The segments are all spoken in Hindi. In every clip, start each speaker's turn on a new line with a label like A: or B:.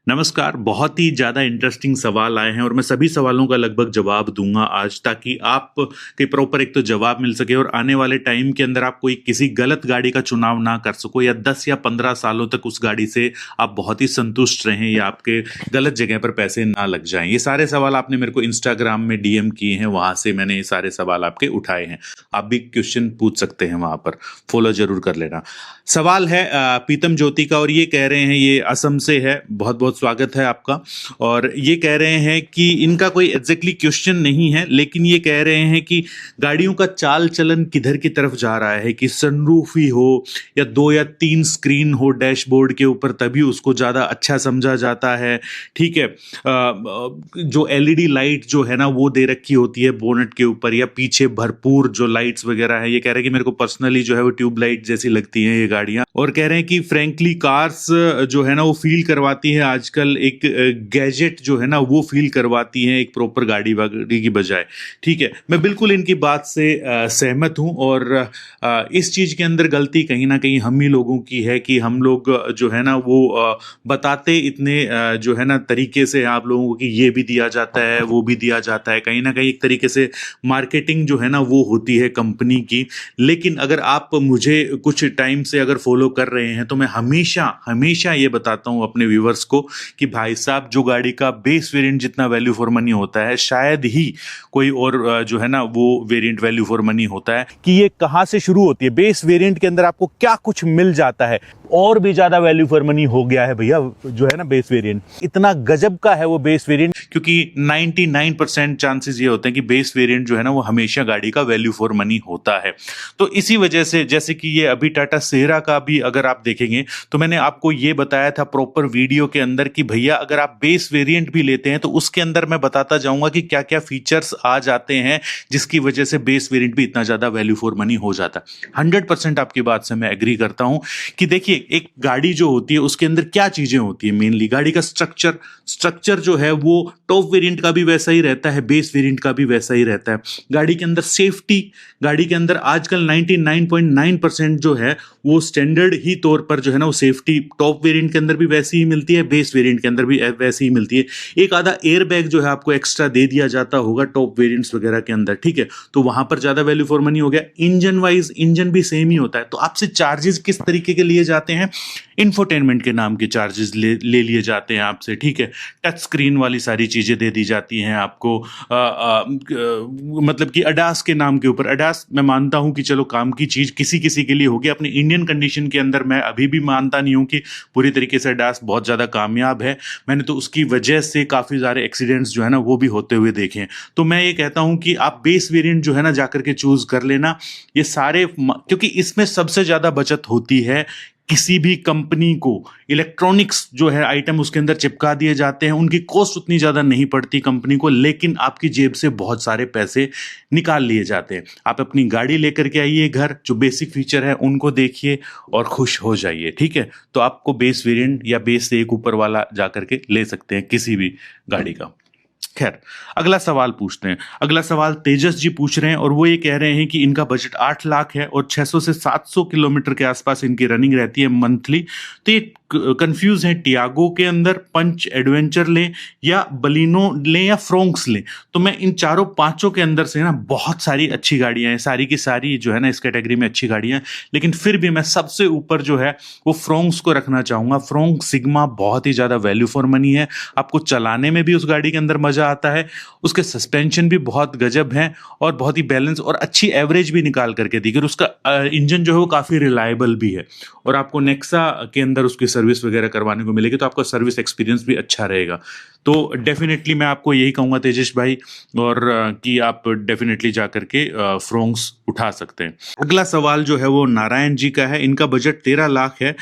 A: नमस्कार। बहुत ही ज़्यादा इंटरेस्टिंग सवाल आए हैं और मैं सभी सवालों का लगभग जवाब दूंगा आज, ताकि आप के प्रॉपर एक तो जवाब मिल सके और आने वाले टाइम के अंदर आप कोई किसी गलत गाड़ी का चुनाव ना कर सको, या 10 या 15 सालों तक उस गाड़ी से आप बहुत ही संतुष्ट रहें या आपके गलत जगह पर पैसे ना लग जाएं। ये सारे सवाल आपने मेरे को इंस्टाग्राम में डीएम किए हैं, वहां से मैंने ये सारे सवाल आपके उठाए हैं। आप भी क्वेश्चन पूछ सकते हैं वहां पर, फॉलो जरूर कर लेना। सवाल है पीतम ज्योति का और ये कह रहे हैं, ये असम से है, बहुत बहुत स्वागत है आपका। और ये कह रहे हैं कि इनका कोई एग्जैक्टली क्वेश्चन नहीं है, लेकिन ये कह रहे हैं कि गाड़ियों का चाल चलन किधर की तरफ जा रहा है, कि सनरूफ ही हो या 2 या 3 स्क्रीन हो डैशबोर्ड के ऊपर, तभी उसको ज़्यादा अच्छा समझा जाता है। ठीक है, जो एलईडी लाइट जो है ना वो दे रखी होती है बोनेट के ऊपर, या पीछे भरपूर जो लाइट्स वगैरह है। ये कह रहे हैं कि मेरे को पर्सनली जो है वो ट्यूबलाइट जैसी लगती हैं ये गाड़ियां, और कह रहे हैं कि फ्रैंकली कार्स जो है ना वो फील करवाती है आजकल एक गैजेट जो है ना वो फील करवाती है एक प्रॉपर गाड़ी की बजाय। ठीक है, मैं बिल्कुल इनकी बात से सहमत हूं, और इस चीज के अंदर गलती कहीं ना कहीं हम ही लोगों की है कि हम लोग जो है ना वो बताते इतने जो है ना तरीके से आप लोगों को कि ये भी दिया जाता है वो भी दिया जाता है। कहीं ना कहीं एक तरीके से मार्केटिंग जो है ना वो होती है कंपनी की। लेकिन अगर आप मुझे कुछ टाइम से अगर फॉलो कर रहे हैं तो मैं हमेशा हमेशा ये बताता हूं अपने व्यूवर्स को कि भाई साहब, जो गाड़ी का बेस वेरिएंट जितना वैल्यू फॉर मनी होता है, शायद ही कोई और जो है ना वो वेरिएंट वैल्यू फॉर मनी होता है। कि ये कहां से शुरू होती है, बेस वेरिएंट के अंदर आपको क्या कुछ मिल जाता है, और भी ज्यादा वैल्यू फॉर मनी हो गया है भैया जो है ना बेस वेरिएंट। इतना गजब का है वो बेस वेरिएंट, क्योंकि 99% चांसेस ये होते हैं कि बेस वेरिएंट जो है ना वो हमेशा गाड़ी का वैल्यू फॉर मनी होता है। तो इसी वजह से जैसे कि ये अभी टाटा सेहरा का भी अगर आप देखेंगे तो मैंने आपको ये बताया था प्रॉपर वीडियो के अंदर कि भैया अगर आप बेस वेरिएंट भी लेते हैं तो उसके अंदर मैं बताता जाऊंगा कि क्या क्या फीचर्स आ जाते हैं जिसकी वजह से बेस वेरिएंट भी इतना ज्यादा वैल्यू फॉर मनी हो जाता है। 100% आपकी बात से मैं एग्री करता हूं कि देखिए एक गाड़ी जो होती है उसके अंदर क्या चीजें होती है। मेनली गाड़ी का स्ट्रक्चर जो है वो टॉप वेरिएंट का भी वैसा ही रहता है, बेस वेरिएंट का भी वैसा ही रहता है। गाड़ी के अंदर सेफ्टी, गाड़ी के अंदर आजकल 99.9% जो है वो स्टैंडर्ड ही तौर पर जो है ना वो सेफ्टी टॉप वेरिएंट के अंदर भी वैसी ही मिलती है, बेस वेरिएंट के अंदर भी वैसी ही मिलती है। एक आधा एयर बैग जो है आपको एक्स्ट्रा दे दिया जाता होगा टॉप वेरिएंट्स वगैरह के अंदर, ठीक है, तो वहां पर ज्यादा वैल्यू फॉर मनी हो गया। इंजन वाइज इंजन भी सेम ही होता है। तो आपसे चार्जेस किस तरीके के लिए जाते हैं, इंफोटेनमेंट के नाम के चार्जेस ले लिए जाते हैं आपसे। ठीक है, टच स्क्रीन वाली सारी चीजें दे दी जाती हैं आपको, मतलब कि अडास के नाम के ऊपर। अडास मैं मानता हूं कि चलो काम की चीज किसी किसी के लिए होगी, अपनी इंडियन कंडीशन के अंदर मैं अभी भी मानता नहीं हूं कि पूरी तरीके से अडास बहुत ज्यादा कामयाब है। मैंने तो उसकी वजह से काफी सारे एक्सीडेंट्स जो है ना वो भी होते हुए देखे हैं। तो मैं ये कहता हूं कि आप बेस वेरिएंट जो है ना जाकर के चूज कर लेना ये सारे, क्योंकि इसमें सबसे ज्यादा बचत होती है। किसी भी कंपनी को इलेक्ट्रॉनिक्स जो है आइटम उसके अंदर चिपका दिए जाते हैं, उनकी कॉस्ट उतनी ज्यादा नहीं पड़ती कंपनी को, लेकिन आपकी जेब से बहुत सारे पैसे निकाल लिए जाते हैं। आप अपनी गाड़ी लेकर के आइए घर, जो बेसिक फीचर है उनको देखिए और खुश हो जाइए। ठीक है, तो आपको बेस वेरिएंट या बेस से एक ऊपर वाला जाकर के ले सकते हैं किसी भी गाड़ी का। खैर, अगला सवाल पूछते हैं। अगला सवाल तेजस जी पूछ रहे हैं और वो ये कह रहे हैं कि इनका बजट 8 लाख है और 600 से 700 किलोमीटर के आसपास इनकी रनिंग रहती है मंथली। तो ये कंफ्यूज है, टियागो के अंदर पंच एडवेंचर लें या बलिनो लें या फ्रोंक्स लें। तो मैं इन चारों पांचों के अंदर से ना बहुत सारी अच्छी गाड़ियां हैं, सारी की सारी जो है ना इस कैटेगरी में अच्छी गाड़ियां हैं, लेकिन फिर भी मैं सबसे ऊपर जो है वो फ्रोंक्स को रखना चाहूंगा। फ्रोंक सिग्मा बहुत ही ज्यादा वैल्यू फॉर मनी है, आपको चलाने में भी उस गाड़ी के अंदर मजा आता है, उसके सस्पेंशन भी बहुत गजब है और बहुत ही बैलेंस और अच्छी एवरेज भी निकाल करके दी। उसका इंजन जो है वो काफी रिलायबल भी है और आपको नेक्सा के अंदर उसकी सर्विस वगैरह करवाने को मिलेगी, तो आपका सर्विस एक्सपीरियंस भी अच्छा रहेगा। तो डेफिनेटली मैं आपको यही कहूंगा तेजस भाई, और कि आप डेफिनेटली जाकर के फ्रोंक्स उठा सकते हैं। अगला सवाल जो है वो नारायण जी का है। इनका बजट 13 लाख है,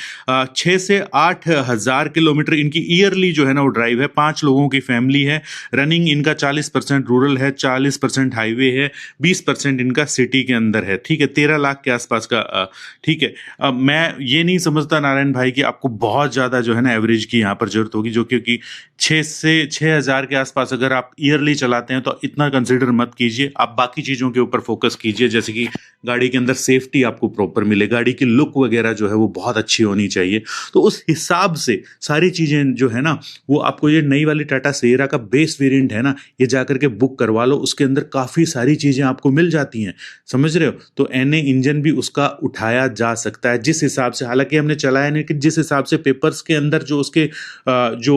A: 6 से 8 हजार किलोमीटर इनकी ईयरली जो है ना वो ड्राइव है। 5 लोगों की फैमिली है। रनिंग इनका 40% रूरल है, 40% हाईवे है, 20% इनका सिटी के अंदर है। ठीक है, 13 लाख के आसपास का। ठीक है, मैं ये नहीं समझता नारायण भाई कि आपको बहुत ज़्यादा जो है ना एवरेज की यहाँ पर जरूरत होगी, जो क्योंकि 6 से 6,000 के आसपास अगर आप ईयरली चलाते हैं तो इतना कंसिडर मत कीजिए, आप बाकी चीज़ों के ऊपर फोकस कीजिए, जैसे कि गाड़ी के अंदर सेफ्टी आपको प्रॉपर मिले, गाड़ी की लुक वगैरह जो है वो बहुत अच्छी होनी चाहिए। तो उस हिसाब से सारी चीज़ें जो है ना वो आपको, ये नई वाली टाटा सिएरा का बेस वेरिएंट है ना, ये जाकर के बुक करवा लो, उसके अंदर काफ़ी सारी चीज़ें आपको मिल जाती हैं, समझ रहे हो। तो एनए इंजन भी उसका उठाया जा सकता है जिस हिसाब से, हालांकि हमने चलाया नहीं, कि जिस हिसाब से पेपर्स के अंदर जो उसके जो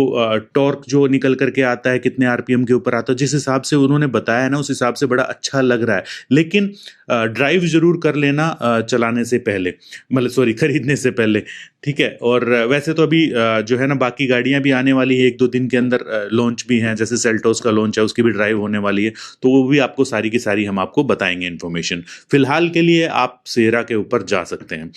A: टॉर्क जो निकल करके आता है, कितने आरपीएम के ऊपर आता है, जिस हिसाब से उन्होंने बताया ना, उस हिसाब से बड़ा अच्छा लग रहा है। लेकिन ड्राइव जरूर कर लेना चलाने से पहले, मतलब सॉरी खरीदने से पहले, ठीक है। और वैसे तो अभी जो है ना बाकी गाड़ियां भी आने वाली है, 1-2 दिन के अंदर लॉन्च भी हैं, जैसे सेल्टोस का लॉन्च है, उसकी भी ड्राइव होने वाली है, तो वो भी आपको सारी की सारी हम आपको बताएंगे इन्फॉर्मेशन। फिलहाल के लिए आप सिएरा के ऊपर जा सकते हैं।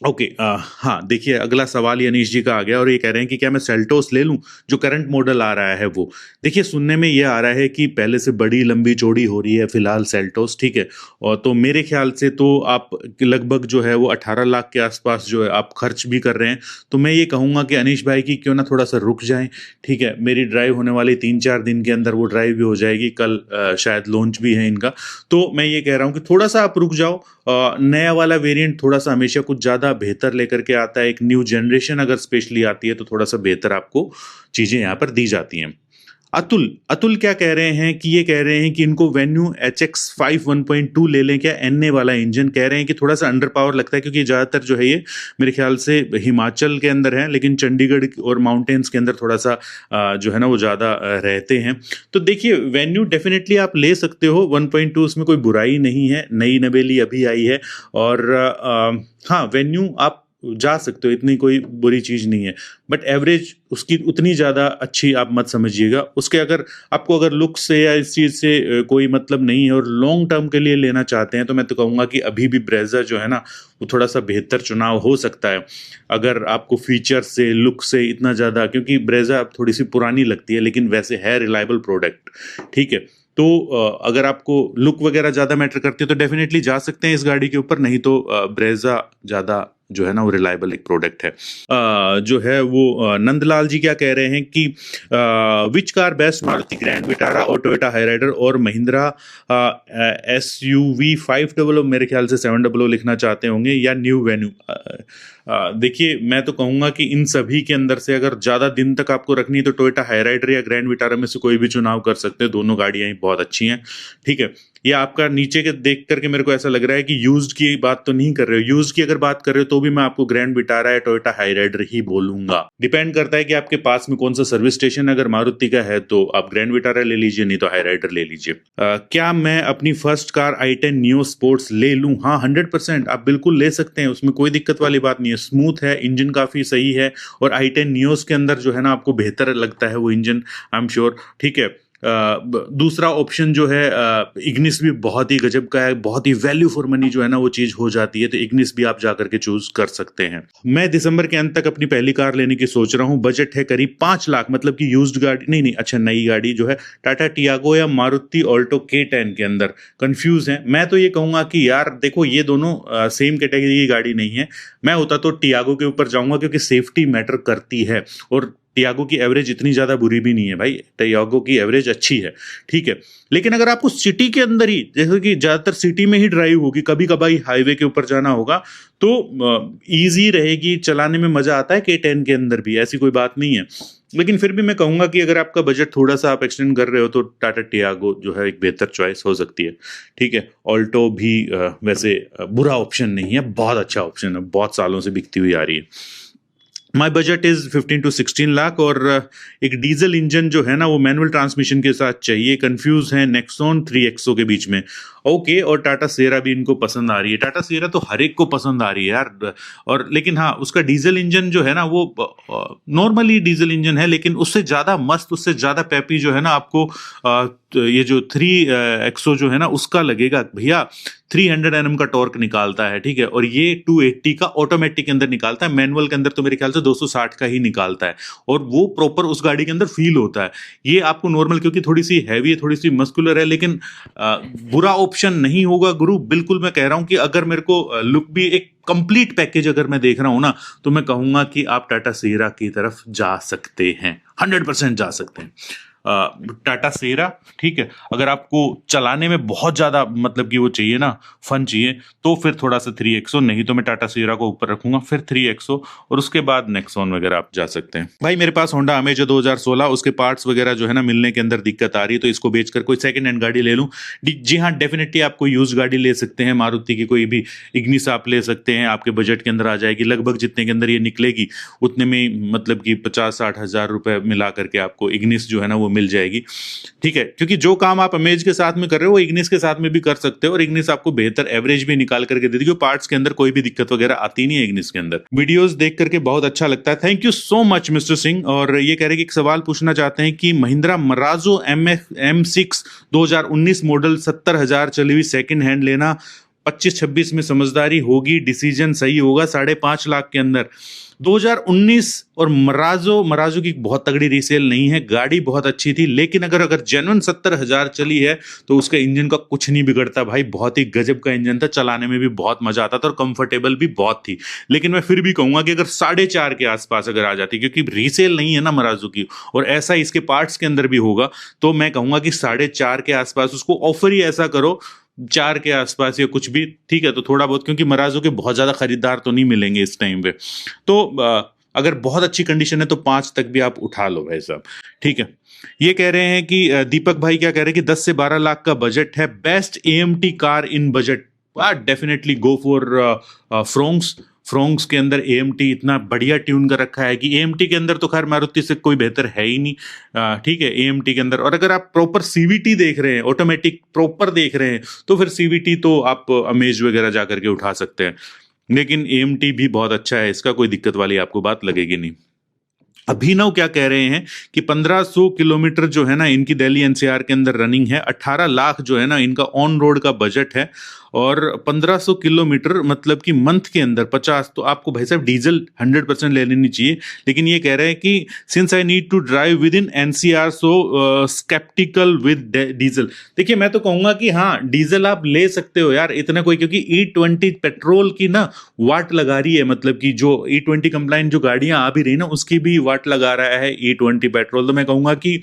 A: ओके, हाँ देखिए, अगला सवाल ये अनीश जी का आ गया और ये कह रहे हैं कि क्या मैं सेल्टोस ले लूं, जो करंट मॉडल आ रहा है वो। देखिए, सुनने में ये आ रहा है कि पहले से बड़ी लंबी चौड़ी हो रही है फिलहाल सेल्टोस, ठीक है। और तो मेरे ख्याल से तो आप लगभग जो है वो 18 लाख के आसपास जो है आप खर्च भी कर रहे हैं। तो मैं ये कहूँगा कि अनीश भाई की क्यों ना थोड़ा सा रुक जाएं, ठीक है। मेरी ड्राइव होने वाली 3-4 दिन के अंदर वो ड्राइव भी हो जाएगी, कल शायद लॉन्च भी है इनका। तो मैं ये कह रहा हूँ कि थोड़ा सा आप रुक जाओ। नया वाला वेरिएंट थोड़ा सा हमेशा कुछ ज़्यादा बेहतर लेकर के आता है, एक न्यू जनरेशन अगर स्पेशली आती है तो थोड़ा सा बेहतर आपको चीज़ें यहाँ पर दी जाती हैं। अतुल क्या कह रहे हैं कि ये कह रहे हैं कि इनको वेन्यू HX5 1.2 ले लें क्या, एनए वाला इंजन। कह रहे हैं कि थोड़ा सा अंडर पावर लगता है, क्योंकि ज़्यादातर जो है ये मेरे ख्याल से हिमाचल के अंदर है, लेकिन चंडीगढ़ और माउंटेन्स के अंदर थोड़ा सा जो है ना वो ज़्यादा रहते हैं। तो देखिए, वेन्यू डेफिनेटली आप ले सकते हो 1.2, उसमें कोई बुराई नहीं है, नई नवेली अभी आई है। और हाँ, वेन्यू आप जा सकते हो, इतनी कोई बुरी चीज़ नहीं है, बट एवरेज उसकी उतनी ज़्यादा अच्छी आप मत समझिएगा उसके। अगर आपको अगर लुक से या इस चीज़ से कोई मतलब नहीं है और लॉन्ग टर्म के लिए लेना चाहते हैं, तो मैं तो कहूँगा कि अभी भी ब्रेजा जो है ना वो थोड़ा सा बेहतर चुनाव हो सकता है, अगर आपको फीचर से लुक से इतना ज़्यादा, क्योंकि ब्रेजा थोड़ी सी पुरानी लगती है लेकिन वैसे है रिलायबल प्रोडक्ट, ठीक है। तो अगर आपको लुक वगैरह ज़्यादा मैटर करती है तो डेफिनेटली जा सकते हैं इस गाड़ी के ऊपर, नहीं तो ब्रेजा ज़्यादा जो है ना वो रिलायबल एक प्रोडक्ट है। जो है वो नंदलाल जी क्या कह रहे हैं कि which car best, Maruti grand Vitara और टोयोटा हाईराइडर और महिंद्रा SUV 500, मेरे ख्याल से 700 लिखना चाहते होंगे, या न्यू वेन्यू। देखिए, मैं तो कहूँगा कि इन सभी के अंदर से अगर ज़्यादा दिन तक आपको रखनी है तो टोयोटा हाईराइडर या ग्रैंड विटारा में से कोई भी चुनाव कर सकते हैं, दोनों गाड़ियाँ ही बहुत अच्छी हैं, ठीक है। ये आपका नीचे के देख करके मेरे को ऐसा लग रहा है कि यूज्ड की बात तो नहीं कर रहे हो, यूज्ड की अगर बात कर रहे हो तो भी मैं आपको ग्रैंड विटारा या टोयोटा हाईराइडर ही बोलूंगा। डिपेंड करता है कि आपके पास में कौन सा सर्विस स्टेशन, अगर मारुति का है तो आप ग्रैंड विटारा ले लीजिए, नहीं तो हाईराइडर ले लीजिए। क्या मैं अपनी first car i10 neo sports ले लूं? हाँ, 100% आप बिल्कुल ले सकते हैं, उसमें कोई दिक्कत वाली बात नहीं है। स्मूथ है, इंजन काफी सही है, और i10 नियोस के अंदर जो है ना आपको बेहतर लगता है वो इंजन, आई एम श्योर, ठीक है। दूसरा ऑप्शन जो है इग्निस भी बहुत ही गजब का है, बहुत ही वैल्यू फॉर मनी जो है ना वो चीज हो जाती है, तो इग्निस भी आप जाकर के चूज कर सकते हैं। मैं दिसंबर के अंत तक अपनी पहली कार लेने की सोच रहा हूं, बजट है करीब 5 लाख, मतलब कि यूज्ड गाड़ी नहीं, अच्छा नई गाड़ी जो है टाटा टियागो या मारुति ऑल्टो K10 के अंदर कंफ्यूज है। मैं तो ये कहूंगा कि यार देखो, ये दोनों सेम कैटेगरी की गाड़ी नहीं है। मैं होता तो टियागो के ऊपर जाऊंगा, क्योंकि सेफ्टी मैटर करती है, और टियागो की एवरेज इतनी ज़्यादा बुरी भी नहीं है भाई, टियागो की एवरेज अच्छी है, ठीक है। लेकिन अगर आपको सिटी के अंदर ही, जैसे कि ज़्यादातर सिटी में ही ड्राइव होगी, कभी कभाई हाईवे के ऊपर जाना होगा, तो ईजी रहेगी, चलाने में मज़ा आता है K10 के अंदर भी, ऐसी कोई बात नहीं है। लेकिन फिर भी मैं कहूँगा कि अगर आपका बजट थोड़ा सा आप एक्सटेंड कर रहे हो तो टाटा टियागो जो है एक बेहतर चॉइस हो सकती है, ठीक है। ऑल्टो भी वैसे बुरा ऑप्शन नहीं है, बहुत अच्छा ऑप्शन है, बहुत सालों से बिकती हुई आ रही है। My budget is 15 to 16 lakh, और एक डीजल इंजन जो है ना वो मैनुअल ट्रांसमिशन के साथ चाहिए। कंफ्यूज है नेक्सॉन 3XO के बीच में, ओके। और टाटा सिएरा भी इनको पसंद आ रही है, टाटा सिएरा तो हर एक को पसंद आ रही है यार। और लेकिन हाँ, उसका डीजल इंजन जो है ना वो नॉर्मली डीजल इंजन है, लेकिन उससे ज़्यादा मस्त, उससे ज़्यादा पैपी जो है ना आपको ये जो 3XO जो है ना उसका लगेगा भैया। 300 Nm का टॉर्क निकालता है, ठीक है, और ये 280 का ऑटोमेटिक के अंदर निकालता है, मैनुअल के अंदर तो मेरे ख्याल से 260 का ही निकालता है, और वो प्रॉपर उस गाड़ी के अंदर फील होता है। ये आपको नॉर्मल, क्योंकि थोड़ी सी हैवी है, थोड़ी सी मस्कुलर है, लेकिन बुरा ऑप्शन नहीं होगा गुरु, बिल्कुल मैं कह रहा हूं कि अगर मेरे को लुक भी एक कंप्लीट पैकेज अगर मैं देख रहा हूं ना, तो मैं कहूंगा कि आप टाटा सेरा की तरफ जा सकते हैं, 100% जा सकते हैं। टाटा सेरा, ठीक है, अगर आपको चलाने में बहुत ज्यादा मतलब कि वो चाहिए ना, फन चाहिए, तो फिर थोड़ा सा 3XO, नहीं तो मैं टाटा सेरा को ऊपर रखूंगा, फिर 3XO, और उसके बाद नेक्सॉन वगैरह आप जा सकते हैं। भाई मेरे पास होंडा अमेज 2016, उसके पार्ट्स वगैरह जो है ना मिलने के अंदर दिक्कत आ रही है, तो इसको बेचकर कोई सेकंड हैंड गाड़ी ले लूं। जी हाँ, डेफिनेटली आप कोई यूज गाड़ी ले सकते हैं, मारुति की कोई भी इग्निस आप ले सकते हैं, आपके बजट के अंदर आ जाएगी, लगभग जितने के अंदर ये निकलेगी उतने में, मतलब कि 50-60 हजार रुपए मिला करके आपको इग्निस जो है ना वो मिल जाएगी, ठीक है। क्योंकि जो काम आप अमेज के साथ में कर रहे हो वो इग्निस के साथ में भी कर सकते हो, और इग्निस आपको बेहतर एवरेज भी निकाल करके देती है, पार्ट्स के अंदर कोई भी दिक्कत वगैरह आती नहीं है इग्निस के अंदर। वीडियोस देख करके बहुत अच्छा लगता है, thank you so much mister Singh. और ये कह रहे कि एक सवाल पूछना चाहते हैं कि महिंद्रा मराजो M6 2019 मॉडल 70,000 चली हुई सेकंड हैंड लेना 25-26 में समझदारी होगी, डिसीजन सही होगा 5.5 लाख के अंदर? 2019 और मराजो की बहुत तगड़ी रीसेल नहीं है, गाड़ी बहुत अच्छी थी, लेकिन अगर जेन्युइन 70,000 चली है तो उसका इंजन का कुछ नहीं बिगड़ता भाई, बहुत ही गजब का इंजन था, चलाने में भी बहुत मजा आता था और कंफर्टेबल भी बहुत थी। लेकिन मैं फिर भी कहूंगा कि अगर 4.5 के आसपास अगर आ जाती, क्योंकि रीसेल नहीं है ना मराजो की, और ऐसा इसके पार्ट्स के अंदर भी होगा, तो मैं कहूंगा कि 4.5 के आसपास उसको ऑफर ही ऐसा करो 4 के आसपास या कुछ भी, ठीक है, तो थोड़ा बहुत, क्योंकि मराजो के बहुत ज्यादा खरीदार तो नहीं मिलेंगे इस टाइम पे, तो अगर बहुत अच्छी कंडीशन है तो 5 तक भी आप उठा लो भाई साहब, ठीक है। ये कह रहे हैं कि दीपक भाई क्या कह रहे हैं कि 10 से 12 लाख का बजट है, best AMT car in budget, definitely go for Fronx के अंदर AMT इतना बढ़िया ट्यून कर रखा है कि AMT के अंदर तो खैर मारुति से कोई बेहतर है ही नहीं, ठीक है, AMT के अंदर। और अगर आप प्रॉपर CVT देख रहे हैं, ऑटोमेटिक प्रॉपर देख रहे हैं, तो फिर CVT तो आप अमेज वगैरह जा करके उठा सकते हैं, लेकिन AMT भी बहुत अच्छा है, इसका कोई दिक्कत वाली आपको बात लगेगी नहीं। अभिनव क्या कह रहे हैं कि 1500 किलोमीटर जो है ना इनकी दिल्ली NCR के अंदर रनिंग है, 18 लाख जो है ना इनका ऑन रोड का बजट है, और 1500 किलोमीटर मतलब कि मंथ के अंदर 50, तो आपको भाई साहब डीजल 100% ले लेनी चाहिए। लेकिन ये कह रहे हैं कि since I need to drive within NCR so skeptical with diesel. देखिए मैं तो कहूंगा कि हाँ डीजल आप ले सकते हो यार, इतना कोई, क्योंकि E20 पेट्रोल की ना वाट लगा रही है, मतलब कि जो E20 कंप्लाइंट जो गाड़ियां आ भी रही ना उसकी भी वाट लगा रहा है E20 पेट्रोल। तो मैं कहूंगा कि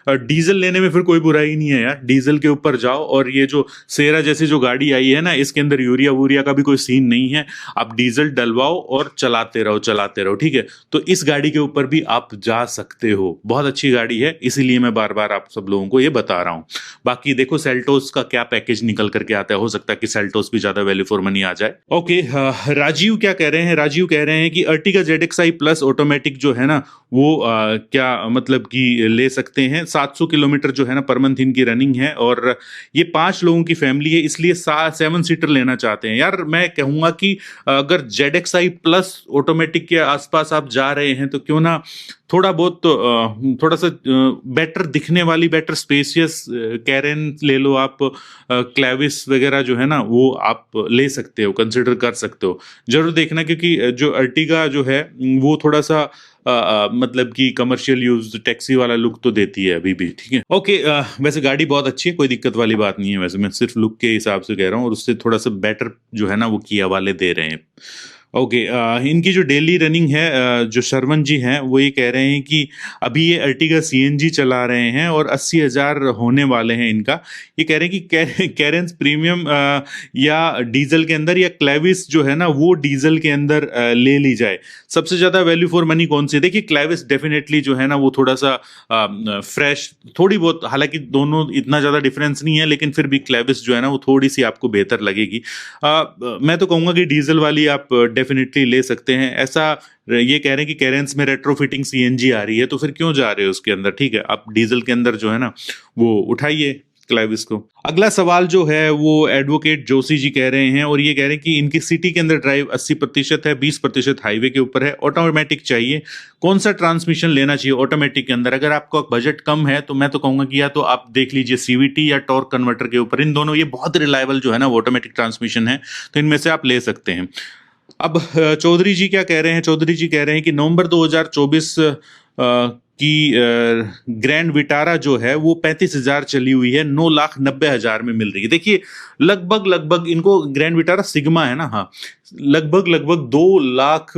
A: डीजल लेने में फिर कोई बुराई नहीं है यार, डीजल के ऊपर जाओ। और ये जो सेरा जैसी जो गाड़ी आई है ना, इसके अंदर यूरिया वूरिया का भी कोई सीन नहीं है, आप डीजल डलवाओ और चलाते रहो, ठीक है। तो इस गाड़ी के ऊपर भी आप जा सकते हो, बहुत अच्छी गाड़ी है, इसीलिए मैं बार बार आप सब लोगों को ये बता रहा हूं। बाकी देखो सेल्टोस का क्या पैकेज निकल करके आता है, हो सकता है कि सेल्टोस भी ज्यादा वैल्यू फॉर मनी आ जाए। ओके, राजीव क्या कह रहे हैं, राजीव कह रहे हैं कि अर्टिगा ZXi प्लस ऑटोमेटिक जो है ना वो क्या मतलब कि ले सकते हैं, 700 किलोमीटर जो है ना पर मंथ इनकी रनिंग है, और ये 5 लोगों की फैमिली है, इसलिए 7 सीटर लेना चाहते हैं। यार मैं कहूंगा कि अगर ZXi प्लस ऑटोमेटिक के आसपास आप जा रहे हैं तो क्यों ना थोड़ा बहुत थोड़ा सा बेटर दिखने वाली, बेटर स्पेसियस कैरेन ले लो आप, क्लेविस वगैरह जो है ना वो आप ले सकते हो, कंसिडर कर सकते हो। जरूर देखना, क्योंकि जो अर्टिगा जो है वो थोड़ा सा मतलब कि कमर्शियल यूज टैक्सी वाला लुक तो देती है अभी भी, ठीक है। ओके, वैसे गाड़ी बहुत अच्छी है, कोई दिक्कत वाली बात नहीं है, वैसे मैं सिर्फ लुक के हिसाब से कह रहा हूँ, और उससे थोड़ा सा बेटर जो है ना वो किया वाले दे रहे हैं। ओके, इनकी जो डेली रनिंग है, जो शरवण जी हैं वो ये कह रहे हैं कि अभी ये अर्टिगा CNG चला रहे हैं और 80,000 होने वाले हैं इनका। ये कह रहे हैं कि कैरेंस प्रीमियम या डीजल के अंदर, या क्लेविस जो है ना वो डीजल के अंदर ले ली जाए, सबसे ज्यादा वैल्यू फॉर मनी कौन सी है? देखिए क्लेविस डेफिनेटली जो है ना वो थोड़ा सा फ्रेश, थोड़ी बहुत, हालांकि दोनों इतना ज्यादा डिफरेंस नहीं है, लेकिन फिर भी क्लेविस जो है ना वो थोड़ी सी आपको बेहतर लगेगी। मैं तो कहूंगा कि डीजल वाली आप डेफिनेटली ले सकते हैं। ऐसा ये कह रहे हैं कि कैरेंस में रेट्रोफिटिंग CNG आ रही है, तो फिर क्यों जा रहे हो उसके अंदर, ठीक है, आप डीजल के अंदर जो है ना वो उठाइए क्लेविस को। अगला सवाल जो है वो एडवोकेट जोशी जी कह रहे हैं, और ये कह रहे हैं कि इनकी सिटी के अंदर ड्राइव 80% है, 20% हाईवे के ऊपर है, ऑटोमेटिक चाहिए, कौन सा ट्रांसमिशन लेना चाहिए ऑटोमेटिक के अंदर? अगर आपका बजट कम है तो मैं तो कहूंगा कि या तो आप देख लीजिए CVT या टॉर्क कन्वर्टर के ऊपर, इन दोनों ये बहुत रिलायबल जो है ना वो ऑटोमेटिक ट्रांसमिशन है, तो इनमें से आप ले सकते हैं। अब चौधरी जी क्या कह रहे हैं? चौधरी जी कह रहे हैं कि नवंबर 2024 की ग्रैंड विटारा जो है वो 35,000 चली हुई है, 9,90,000 में मिल रही है। देखिए लगभग लगभग इनको ग्रैंड विटारा सिग्मा है ना, हाँ, लगभग लगभग 2 लाख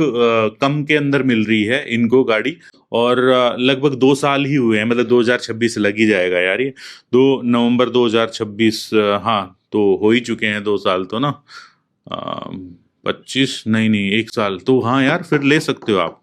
A: कम के अंदर मिल रही है इनको गाड़ी। और लगभग 2 साल ही हुए हैं, मतलब 2026 लग ही जाएगा यार ये। 2 नवंबर 2026, हाँ तो हो ही चुके हैं 2 साल तो ना। 25 नहीं नहीं 1 साल तो, हाँ यार फिर ले सकते हो आप,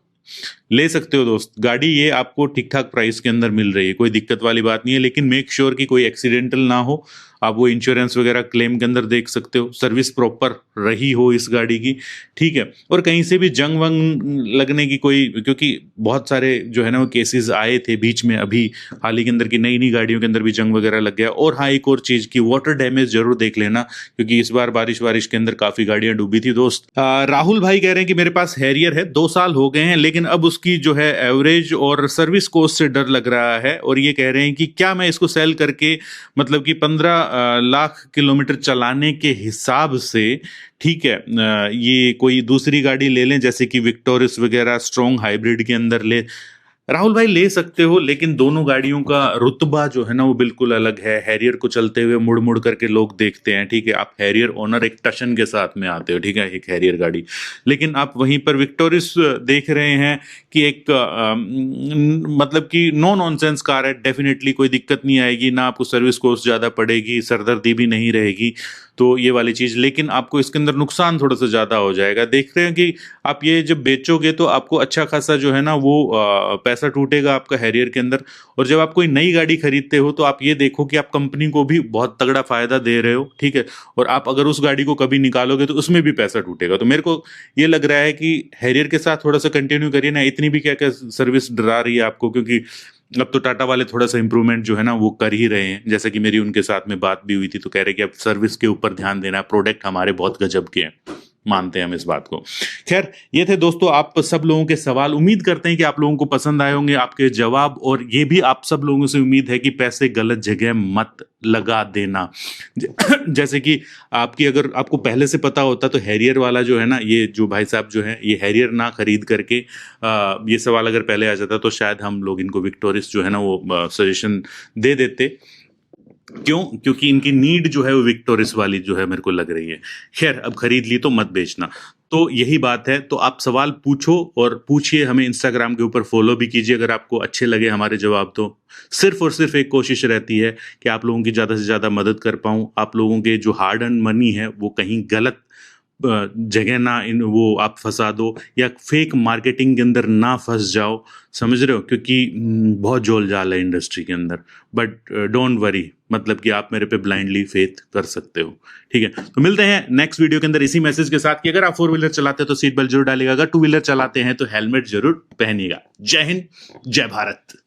A: ले सकते हो दोस्त गाड़ी। ये आपको ठीक ठाक प्राइस के अंदर मिल रही है, कोई दिक्कत वाली बात नहीं है। लेकिन मेक श्योर कि कोई एक्सीडेंटल ना हो। आप वो इंश्योरेंस वगैरह क्लेम के अंदर देख सकते हो, सर्विस प्रॉपर रही हो इस गाड़ी की, ठीक है। और कहीं से भी जंग वंग लगने की कोई, क्योंकि बहुत सारे जो है ना वो केसेस आए थे बीच में, अभी हाल ही के अंदर की नई नई गाड़ियों के अंदर भी जंग वगैरह लग गया। और हाँ एक और चीज की वाटर डैमेज जरूर देख लेना, क्योंकि इस बार बारिश वारिश के अंदर काफी गाड़ियां डूबी थी दोस्त। राहुल भाई कह रहे हैं कि मेरे पास हैरियर है, 2 साल हो गए हैं, लेकिन अब उसकी जो है एवरेज और सर्विस कॉस्ट से डर लग रहा है। और ये कह रहे हैं कि क्या मैं इसको सेल करके, मतलब कि 15 लाख किलोमीटर चलाने के हिसाब से, ठीक है, ये कोई दूसरी गाड़ी ले लें जैसे कि विक्टोरिस वगैरह स्ट्रॉन्ग हाइब्रिड के अंदर ले। राहुल भाई ले सकते हो, लेकिन दोनों गाड़ियों का रुतबा जो है ना वो बिल्कुल अलग है। हैरियर को चलते हुए मुड़ मुड़ करके लोग देखते हैं, ठीक है, आप हैरियर ओनर एक टशन के साथ में आते हो, ठीक है, एक हैरियर गाड़ी। लेकिन आप वहीं पर विक्टोरिस देख रहे हैं कि एक मतलब कि नो नॉनसेंस कार है, डेफिनेटली कोई दिक्कत नहीं आएगी ना, आपको सर्विस कॉस्ट ज़्यादा पड़ेगी, सरदर्दी भी नहीं रहेगी, तो ये वाली चीज़। लेकिन आपको इसके अंदर नुकसान थोड़ा सा ज़्यादा हो जाएगा। देख रहे हैं कि आप ये जब बेचोगे तो आपको अच्छा खासा जो है ना वो पैसा टूटेगा आपका हैरियर के अंदर। और जब आप कोई नई गाड़ी खरीदते हो तो आप ये देखो कि आप कंपनी को भी बहुत तगड़ा फायदा दे रहे हो, ठीक है। और आप अगर उस गाड़ी को कभी निकालोगे तो उसमें भी पैसा टूटेगा। तो मेरे को ये लग रहा है कि हैरियर के साथ थोड़ा सा कंटिन्यू करिए ना। इतनी भी क्या क्या सर्विस डरा रही है आपको, क्योंकि अब तो टाटा वाले थोड़ा सा इंप्रूवमेंट जो है ना वो कर ही रहे हैं। जैसे कि मेरी उनके साथ में बात भी हुई थी, तो कह रहे कि अब सर्विस के ऊपर ध्यान देना, प्रोडक्ट हमारे बहुत गजब के हैं, मानते हैं हम इस बात को। खैर ये थे दोस्तों आप सब लोगों के सवाल। उम्मीद करते हैं कि आप लोगों को पसंद आए होंगे आपके जवाब। और ये भी आप सब लोगों से उम्मीद है कि पैसे गलत जगह मत लगा देना। जैसे कि आपकी, अगर आपको पहले से पता होता तो हैरियर वाला जो है ना, ये जो भाई साहब जो है ये हैरियर ना खरीद करके, ये सवाल अगर पहले आ जाता तो शायद हम लोग इनको विक्टोरिस जो है ना वो सजेशन दे देते। क्यों? क्योंकि इनकी नीड जो है वो विक्टोरिस वाली जो है मेरे को लग रही है। खैर अब खरीद ली तो मत बेचना, तो यही बात है। तो आप सवाल पूछो और पूछिए, हमें इंस्टाग्राम के ऊपर फॉलो भी कीजिए अगर आपको अच्छे लगे हमारे जवाब। तो सिर्फ और सिर्फ एक कोशिश रहती है कि आप लोगों की ज़्यादा से ज़्यादा मदद कर पाऊँ, आप लोगों के जो हार्ड अर्न मनी है वो कहीं गलत जगह ना इन वो आप फंसा दो, या फेक मार्केटिंग के अंदर ना फंस जाओ, समझ रहे हो, क्योंकि बहुत जोल जाल है इंडस्ट्री के अंदर। बट डोंट वरी, मतलब कि आप मेरे पे ब्लाइंडली फेथ कर सकते हो, ठीक है। तो मिलते हैं नेक्स्ट वीडियो के अंदर इसी मैसेज के साथ कि अगर आप 4 व्हीलर चलाते हो तो सीट बेल्ट जरूर डालिएगा, अगर 2 व्हीलर चलाते हैं तो हेलमेट जरूर पहनिएगा। जय हिंद, जय भारत।